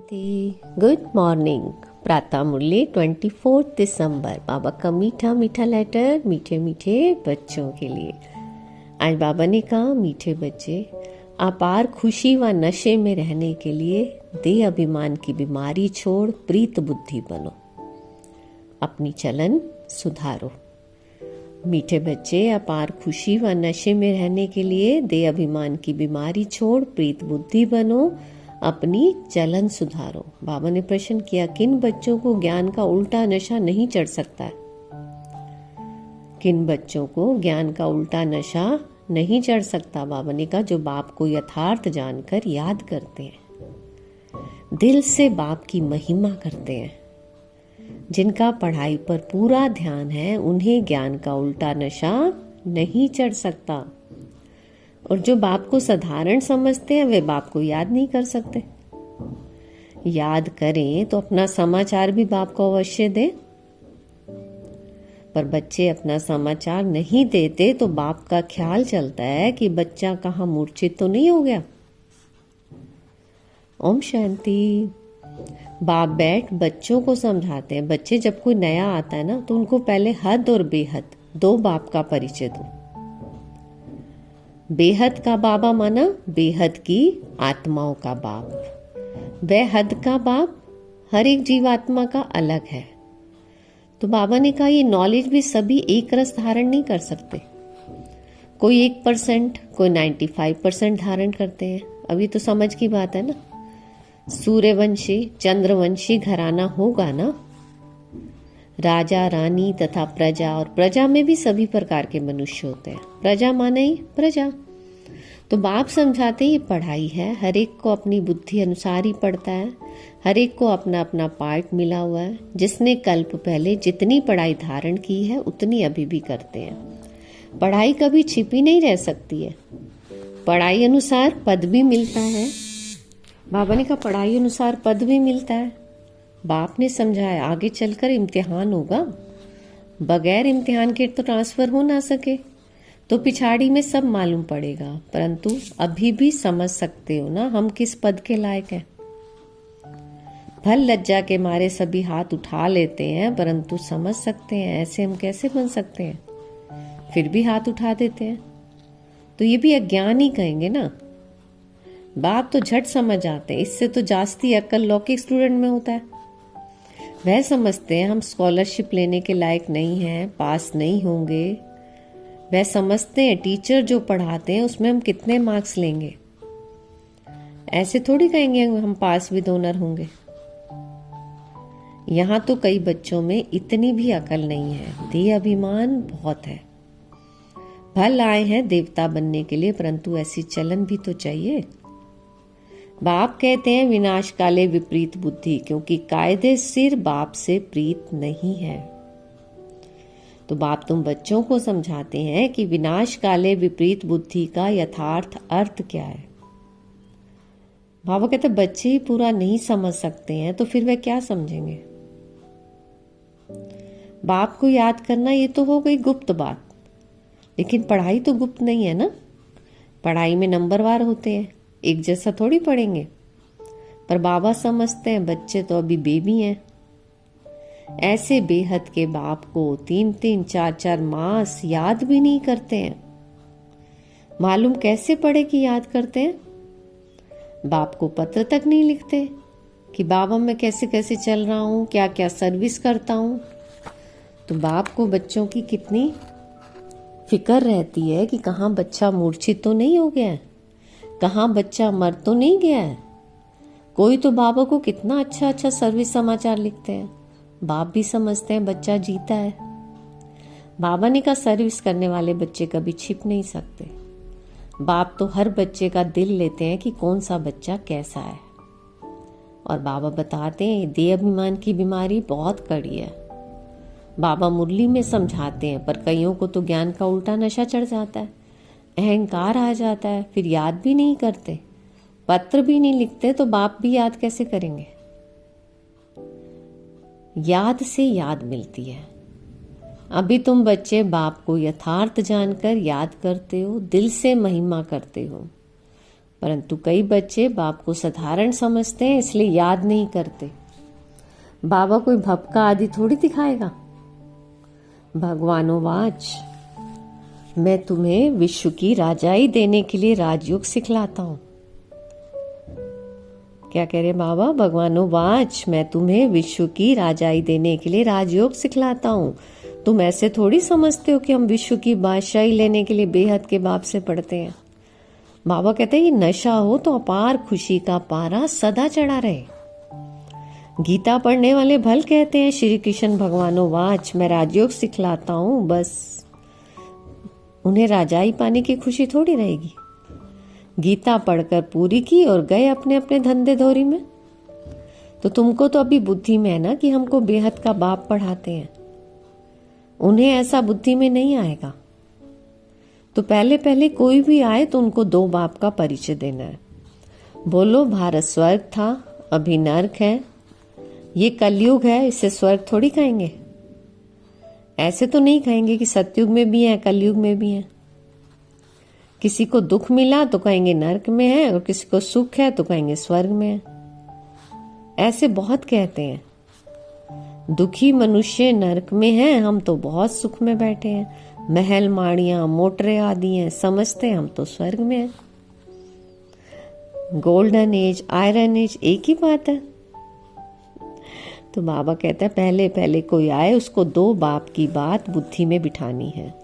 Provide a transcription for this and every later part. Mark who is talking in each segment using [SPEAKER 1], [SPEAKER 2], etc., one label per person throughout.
[SPEAKER 1] शांति। Good morning. प्रातः मुरली 24 दिसंबर। बाबा का मीठा मीठा लेटर मीठे मीठे बच्चों के लिए। आज बाबा ने कहा, मीठे बच्चे, अपार खुशी व नशे में रहने के लिए देह अभिमान की बीमारी छोड़ प्रीत बुद्धि बनो, अपनी चलन सुधारो। मीठे बच्चे, अपार खुशी व नशे में रहने के लिए देह अभिमान की बीमारी छोड़ प्रीत बुद्धि बनो, अपनी चलन सुधारो। बाबा ने प्रश्न किया, किन बच्चों को ज्ञान का उल्टा नशा नहीं चढ़ सकता है? किन बच्चों को ज्ञान का उल्टा नशा नहीं चढ़ सकता? बाबा ने कहा, जो बाप को यथार्थ जानकर याद करते हैं, दिल से बाप की महिमा करते हैं, जिनका पढ़ाई पर पूरा ध्यान है, उन्हें ज्ञान का उल्टा नशा नहीं चढ़ सकता। और जो बाप को साधारण समझते हैं, वे बाप को याद नहीं कर सकते। याद करें तो अपना समाचार भी बाप को अवश्य दें, पर बच्चे अपना समाचार नहीं देते तो बाप का ख्याल चलता है कि बच्चा कहाँ मूर्छित तो नहीं हो गया। ओम शांति। बाप बैठ बच्चों को समझाते हैं। बच्चे जब कोई नया आता है ना, तो उनको पहले हद और बेहद दो बाप का परिचय दो। बेहद का बाबा माना बेहद की आत्माओं का बाप। वह हद का बाप हर एक जीवात्मा का अलग है। तो बाबा ने कहा, ये नॉलेज भी सभी एक रस धारण नहीं कर सकते। कोई 1%, कोई 95% धारण करते हैं। अभी तो समझ की बात है ना। सूर्यवंशी चंद्रवंशी घराना होगा ना, राजा रानी तथा प्रजा, और प्रजा में भी सभी प्रकार के मनुष्य होते हैं। प्रजा माने ही प्रजा। तो बाप समझाते ही पढ़ाई है, हर एक को अपनी बुद्धि अनुसार ही पढ़ता है, हर एक को अपना अपना पार्ट मिला हुआ है। जिसने कल्प पहले जितनी पढ़ाई धारण की है, उतनी अभी भी करते हैं। पढ़ाई कभी छिपी नहीं रह सकती है। पढ़ाई अनुसार पद भी मिलता है। बाबा ने कहा, पढ़ाई अनुसार पद भी मिलता है। बाप ने समझाया, आगे चलकर इम्तिहान होगा, बगैर इम्तिहान के तो ट्रांसफर हो ना सके, तो पिछाड़ी में सब मालूम पड़ेगा। परंतु अभी भी समझ सकते हो ना हम किस पद के लायक हैं। भल लज्जा के मारे सभी हाथ उठा लेते हैं, परंतु समझ सकते हैं ऐसे हम कैसे बन सकते हैं, फिर भी हाथ उठा देते हैं। तो ये भी अज्ञान ही कहेंगे ना। बाप तो झट समझ जाते हैं। इससे तो जास्ती अक्ल लौकिक स्टूडेंट में होता है। वह समझते हैं हम स्कॉलरशिप लेने के लायक नहीं हैं, पास नहीं होंगे। वह समझते हैं टीचर जो पढ़ाते हैं उसमें हम कितने मार्क्स लेंगे। ऐसे थोड़ी कहेंगे हम पास विद ऑनर होंगे। यहाँ तो कई बच्चों में इतनी भी अकल नहीं है। देह अभिमान बहुत है। भल आए हैं देवता बनने के लिए, परंतु ऐसी चलन भी तो चाहिए। बाप कहते हैं, विनाश काले विपरीत बुद्धि, क्योंकि कायदे सिर बाप से प्रीत नहीं है। तो बाप तुम बच्चों को समझाते हैं कि विनाश काले विपरीत बुद्धि का यथार्थ अर्थ क्या है। बाबा कहते बच्चे ही पूरा नहीं समझ सकते हैं, तो फिर वे क्या समझेंगे। बाप को याद करना ये तो हो गई गुप्त बात, लेकिन पढ़ाई तो गुप्त नहीं है ना। पढ़ाई में नंबरवार होते हैं, एक जैसा थोड़ी पढ़ेंगे। पर बाबा समझते हैं बच्चे तो अभी बेबी हैं। ऐसे बेहद के बाप को 3-3, 4-4 मास याद भी नहीं करते हैं। मालूम कैसे पढ़े कि याद करते हैं। बाप को पत्र तक नहीं लिखते कि बाबा मैं कैसे कैसे चल रहा हूँ, क्या क्या सर्विस करता हूँ। तो बाप को बच्चों की कितनी फिक्र रहती है कि कहाँ बच्चा मूर्छित तो नहीं हो गया है, कहाँ बच्चा मर तो नहीं गया है। कोई तो बाबा को कितना अच्छा अच्छा सर्विस समाचार लिखते हैं। बाप भी समझते हैं बच्चा जीता है। बाबा ने कहा, सर्विस करने वाले बच्चे कभी छिप नहीं सकते। बाप तो हर बच्चे का दिल लेते हैं कि कौन सा बच्चा कैसा है। और बाबा बताते हैं देह अभिमान की बीमारी बहुत कड़ी है। बाबा मुरली में समझाते हैं, पर कईयों को तो ज्ञान का उल्टा नशा चढ़ जाता है, अहंकार आ जाता है, फिर याद भी नहीं करते, पत्र भी नहीं लिखते, तो बाप भी याद कैसे करेंगे। याद से याद मिलती है। अभी तुम बच्चे बाप को यथार्थ जानकर याद करते हो, दिल से महिमा करते हो, परंतु कई बच्चे बाप को साधारण समझते हैं, इसलिए याद नहीं करते। बाबा कोई भपका आदि थोड़ी दिखाएगा। भगवानोवाच, मैं तुम्हें विश्व की राजाई देने के लिए राजयोग सिखलाता हूं। क्या कह रहे बाबा? भगवानोवाच, मैं तुम्हें विश्व की राजाई देने के लिए राजयोग सिखलाता हूं। तुम ऐसे थोड़ी समझते हो कि हम विश्व की बादशाही लेने के लिए बेहद के बाप से पढ़ते हैं। बाबा कहते हैं ये नशा हो तो अपार खुशी का पारा सदा चढ़ा रहे। गीता पढ़ने वाले भल कहते हैं श्री कृष्ण भगवानोवाच, मैं राजयोग सिखलाता हूं, बस उन्हें राजाई पाने की खुशी थोड़ी रहेगी। गीता पढ़कर पूरी की और गए अपने अपने धंधे धोरी में। तो तुमको तो अभी बुद्धि में है ना कि हमको बेहद का बाप पढ़ाते हैं, उन्हें ऐसा बुद्धि में नहीं आएगा। तो पहले पहले कोई भी आए तो उनको दो बाप का परिचय देना है। बोलो भारत स्वर्ग था, अभी नर्क है, ये कलयुग है, इसे स्वर्ग थोड़ी कहेंगे। ऐसे तो नहीं कहेंगे कि सतयुग में भी है, कलयुग में भी है। किसी को दुख मिला तो कहेंगे नर्क में है, और किसी को सुख है तो कहेंगे स्वर्ग में है। ऐसे बहुत कहते हैं। दुखी मनुष्य नर्क में है, हम तो बहुत सुख में बैठे हैं, महल माड़ियां मोटरे आदि हैं, समझते हैं हम तो स्वर्ग में हैं। गोल्डन एज आयरन एज एक ही बात है। तो बाबा कहता है पहले पहले कोई आए उसको दो बाप की बात बुद्धि में बिठानी है।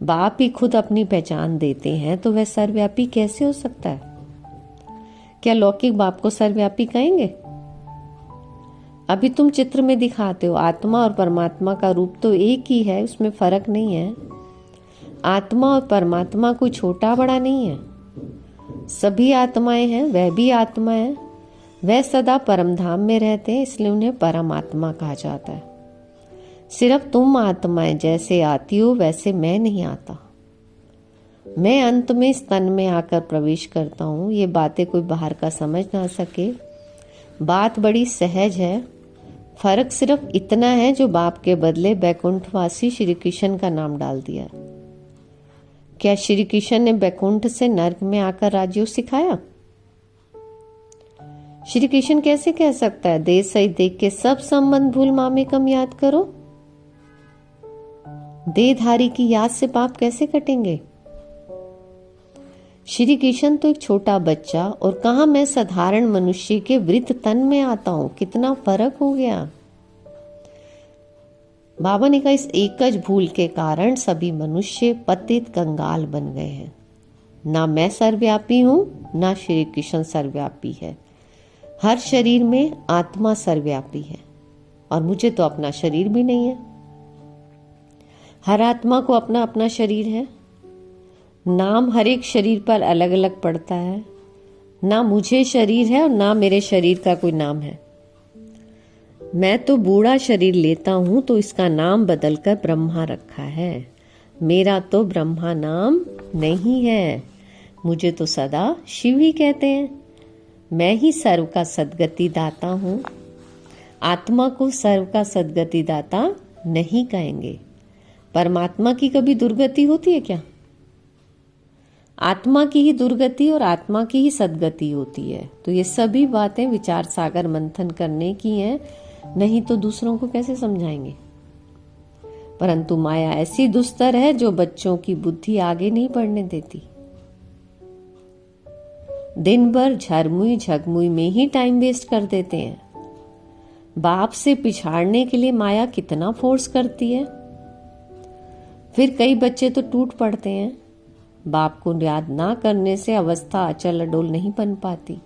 [SPEAKER 1] बाप ही खुद अपनी पहचान देते हैं तो वह सर्वव्यापी कैसे हो सकता है? क्या लौकिक बाप को सर्वव्यापी कहेंगे? अभी तुम चित्र में दिखाते हो, आत्मा और परमात्मा का रूप तो एक ही है, उसमें फर्क नहीं है। आत्मा और परमात्मा कोई छोटा बड़ा नहीं है, सभी आत्माएं हैं, वह भी आत्मा है। वह सदा परम धाम में रहते हैं, इसलिए उन्हें परमात्मा कहा जाता है। सिर्फ तुम आत्माएं जैसे आती हो वैसे मैं नहीं आता। मैं अंत में इस तन में आकर प्रवेश करता हूँ। ये बातें कोई बाहर का समझ ना सके, बात बड़ी सहज है। फर्क सिर्फ इतना है जो बाप के बदले बैकुंठवासी श्री कृष्ण का नाम डाल दिया। क्या श्री कृष्ण ने बैकुंठ से नर्क में आकर राजयोग सिखाया? श्री कृष्ण कैसे कह सकता है देह सहित देख के सब संबंध भूल मामेकम याद करो? देहधारी की याद से पाप कैसे कटेंगे? श्री कृष्ण तो एक छोटा बच्चा, और कहा मैं साधारण मनुष्य के वृद्ध तन में आता हूं। कितना फर्क हो गया। बाबा ने कहा इस एकज भूल के कारण सभी मनुष्य पतित कंगाल बन गए हैं। ना मैं सर्वव्यापी हूं, ना श्री कृष्ण सर्वव्यापी है। हर शरीर में आत्मा सर्वव्यापी है, और मुझे तो अपना शरीर भी नहीं है। हर आत्मा को अपना अपना शरीर है। नाम हर एक शरीर पर अलग अलग पड़ता है। ना मुझे शरीर है और ना मेरे शरीर का कोई नाम है। मैं तो बूढ़ा शरीर लेता हूं तो इसका नाम बदलकर ब्रह्मा रखा है। मेरा तो ब्रह्मा नाम नहीं है, मुझे तो सदा शिव ही कहते हैं। मैं ही सर्व का सद्गति दाता हूं। आत्मा को सर्व का सद्गति दाता नहीं कहेंगे। परमात्मा की कभी दुर्गति होती है क्या? आत्मा की ही दुर्गति और आत्मा की ही सद्गति होती है। तो ये सभी बातें विचार सागर मंथन करने की हैं, नहीं तो दूसरों को कैसे समझाएंगे। परंतु माया ऐसी दुस्तर है जो बच्चों की बुद्धि आगे नहीं बढ़ने देती। दिन भर झरमुई झगमुई में ही टाइम वेस्ट कर देते हैं। बाप से पिछाड़ने के लिए माया कितना फोर्स करती है। फिर कई बच्चे तो टूट पड़ते हैं। बाप को याद ना करने से अवस्था अचल अडोल नहीं बन पाती।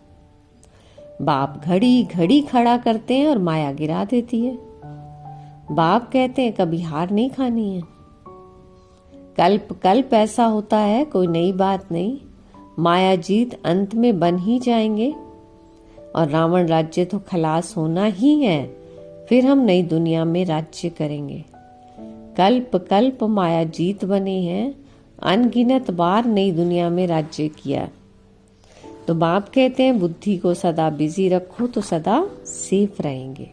[SPEAKER 1] बाप घड़ी घड़ी खड़ा करते हैं और माया गिरा देती है। बाप कहते हैं कभी हार नहीं खानी है। कल्प कल्प ऐसा होता है, कोई नई बात नहीं। माया जीत अंत में बन ही जाएंगे, और रावण राज्य तो खलास होना ही है। फिर हम नई दुनिया में राज्य करेंगे। कल्प कल्प माया जीत बने हैं, अनगिनत बार नई दुनिया में राज्य किया। तो बाप कहते हैं बुद्धि को सदा बिजी रखो तो सदा सेफ रहेंगे।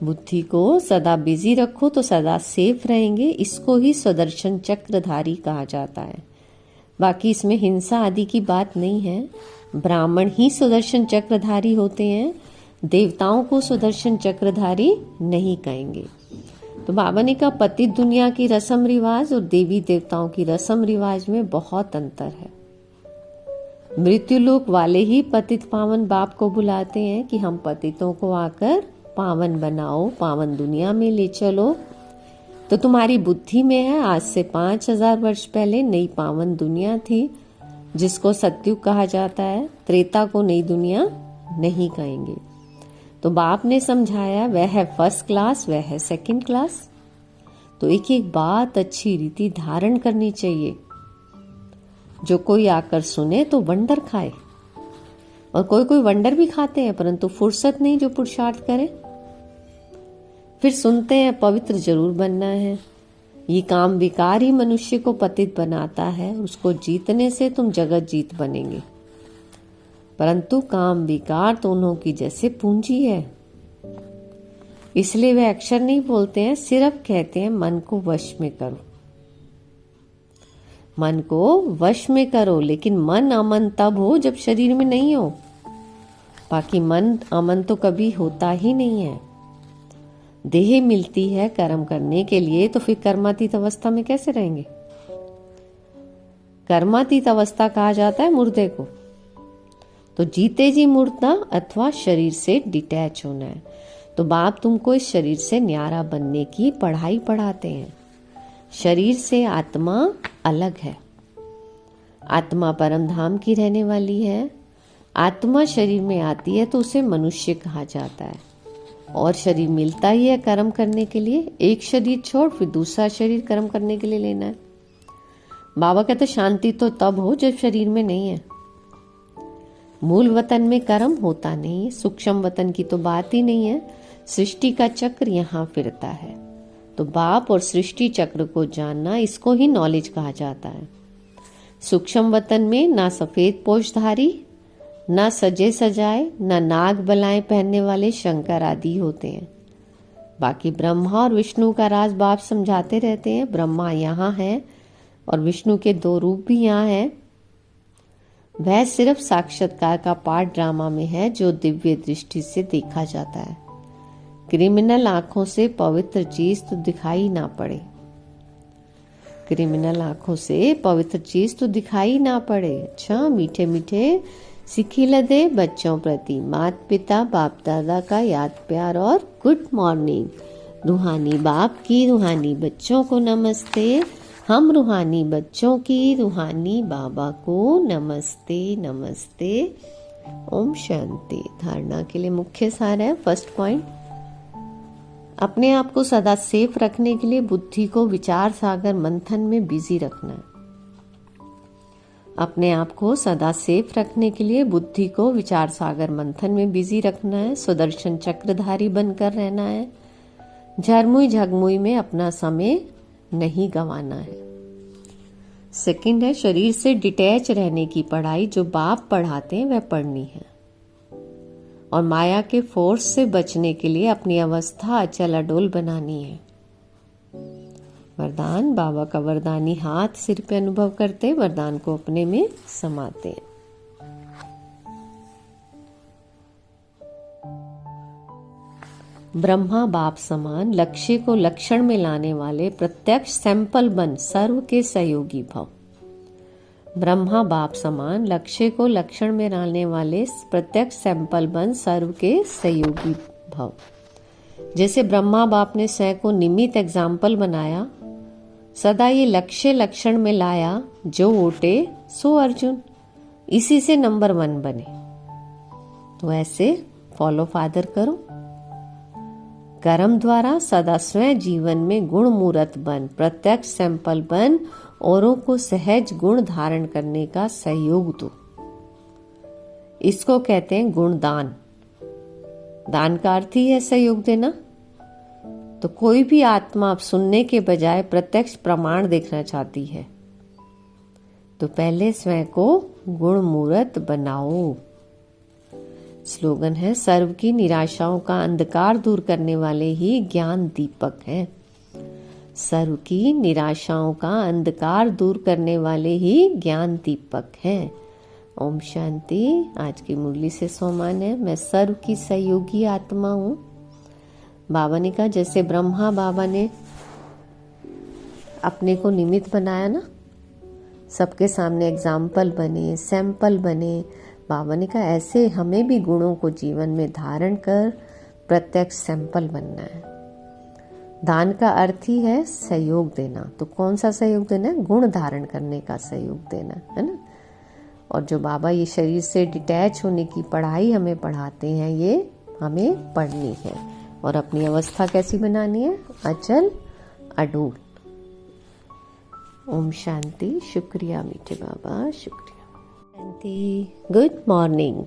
[SPEAKER 1] बुद्धि को सदा बिजी रखो तो सदा सेफ रहेंगे। इसको ही सुदर्शन चक्रधारी कहा जाता है। बाकी इसमें हिंसा आदि की बात नहीं है। ब्राह्मण ही सुदर्शन चक्रधारी होते हैं, देवताओं को सुदर्शन चक्रधारी नहीं कहेंगे। तो बाबा ने कहा पतित दुनिया की रस्म रिवाज और देवी देवताओं की रस्म रिवाज में बहुत अंतर है। मृत्युलोक वाले ही पतित पावन बाप को बुलाते हैं कि हम पतितों को आकर पावन बनाओ, पावन दुनिया में ले चलो। तो तुम्हारी बुद्धि में है, आज से 5000 वर्ष पहले नई पावन दुनिया थी जिसको सतयुग कहा जाता है। त्रेता को नई दुनिया नहीं कहेंगे। तो बाप ने समझाया वह है फर्स्ट क्लास, वह है सेकंड क्लास। तो एक एक बात अच्छी रीति धारण करनी चाहिए। जो कोई आकर सुने तो वंडर खाए, और कोई कोई वंडर भी खाते हैं परंतु फुर्सत नहीं जो पुरुषार्थ करें। फिर सुनते हैं पवित्र जरूर बनना है। ये काम विकार ही मनुष्य को पतित बनाता है, उसको जीतने से तुम जगत जीत बनेंगे। परंतु काम विकार दोनों की जैसे पूंजी है, इसलिए वे अक्षर नहीं बोलते हैं, सिर्फ कहते हैं मन को वश में करो, मन को वश में करो। लेकिन मन अमन तब हो जब शरीर में नहीं हो, बाकी मन अमन तो कभी होता ही नहीं है। देह मिलती है कर्म करने के लिए, तो फिर कर्मातीत अवस्था में कैसे रहेंगे? कर्मातीत अवस्था कहा जाता है मुर्दे को। तो जीते जी मुर्दा अथवा शरीर से डिटैच होना है। तो बाप तुमको इस शरीर से न्यारा बनने की पढ़ाई पढ़ाते हैं। शरीर से आत्मा अलग है। आत्मा परम धाम की रहने वाली है। आत्मा शरीर में आती है तो उसे मनुष्य कहा जाता है, और शरीर मिलता ही है कर्म करने के लिए। एक शरीर छोड़ फिर दूसरा शरीर कर्म करने के लिए लेना है। बाबा कहते शांति तो तब हो जब शरीर में नहीं है। मूल वतन में कर्म होता नहीं, सूक्ष्म वतन की तो बात ही नहीं है। सृष्टि का चक्र यहाँ फिरता है। तो बाप और सृष्टि चक्र को जानना, इसको ही नॉलेज कहा जाता है। सूक्ष्म वतन में ना सफेद पोषधारी, ना सजे सजाए, ना नाग बलाएं पहनने वाले शंकर आदि होते हैं। बाकी ब्रह्मा और विष्णु का राज बाप समझाते रहते हैं। ब्रह्मा यहाँ है और विष्णु के 2 रूप भी यहाँ है। वह सिर्फ साक्षात्कार का पार्ट ड्रामा में है जो दिव्य दृष्टि से देखा जाता है। क्रिमिनल आंखों से पवित्र चीज तो दिखाई ना पड़े। क्रिमिनल आंखों से पवित्र चीज तो दिखाई ना पड़े। अच्छा, मीठे मीठे सिखिल दे बच्चों प्रति माता पिता बाप दादा का याद प्यार और गुड मॉर्निंग। रूहानी बाप की रूहानी बच्चों को नमस्ते। हम रूहानी बच्चों की रूहानी बाबा को नमस्ते नमस्ते। ओम शांति। धारणा के लिए मुख्य सार है। फर्स्ट पॉइंट, अपने आप को सदा सेफ रखने के लिए बुद्धि को विचार सागर मंथन में बिजी रखना है। अपने आप को सदा सेफ रखने के लिए बुद्धि को विचार सागर मंथन में बिजी रखना है। सुदर्शन चक्रधारी बनकर रहना है। झरमुई झगमुई में अपना समय नहीं गंवाना है। सेकंड है, शरीर से डिटैच रहने की पढ़ाई जो बाप पढ़ाते हैं वह पढ़नी है। और माया के फोर्स से बचने के लिए अपनी अवस्था अचल अडोल बनानी है। वरदान, बाबा का वरदानी हाथ सिर पे अनुभव करते वरदान को अपने में समाते हैं। ब्रह्मा बाप समान लक्ष्य को लक्षण में लाने वाले प्रत्यक्ष सैंपल बन सर्व के सहयोगी भव। ब्रह्मा बाप समान लक्ष्य को लक्षण में लाने वाले प्रत्यक्ष सैंपल बन सर्व के सहयोगी भव। जैसे ब्रह्मा बाप ने स्वयं को निमित्त एग्जाम्पल बनाया, सदा ये लक्ष्य लक्षण में लाया, जो ओटे सो अर्जुन, इसी से नंबर 1 बने। तो ऐसे फॉलो फादर करो। कर्म द्वारा सदा स्वयं जीवन में गुण मूर्त बन, प्रत्यक्ष सैंपल बन, औरों को सहज गुण धारण करने का सहयोग दो। इसको कहते हैं गुणदान। दान का अर्थ ही है सहयोग देना। तो कोई भी आत्मा सुनने के बजाय प्रत्यक्ष प्रमाण देखना चाहती है, तो पहले स्वयं को गुण मूर्त बनाओ। स्लोगन है, सर्व की निराशाओं का अंधकार दूर करने वाले ही ज्ञान दीपक हैं। सर्व की निराशाओं का अंधकार दूर करने वाले ही ज्ञान दीपक हैं। ओम शांति। आज की मुरली से सोमान है, मैं सर्व की सहयोगी आत्मा हूँ। बाबा ने कहा जैसे ब्रह्मा बाबा ने अपने को निमित्त बनाया ना, सबके सामने एग्जाम्पल बने, सैंपल बने। बाबा ने कहा ऐसे हमें भी गुणों को जीवन में धारण कर प्रत्यक्ष सैंपल बनना है। दान का अर्थ ही है सहयोग देना। तो कौन सा सहयोग देना है? गुण धारण करने का सहयोग देना है ना। और जो बाबा ये शरीर से डिटैच होने की पढ़ाई हमें पढ़ाते हैं, ये हमें पढ़नी है। और अपनी अवस्था कैसी बनानी है? अचल अडूल। ओम शांति। शुक्रिया मीठे बाबा, शुक्रिया। शांति। Good morning.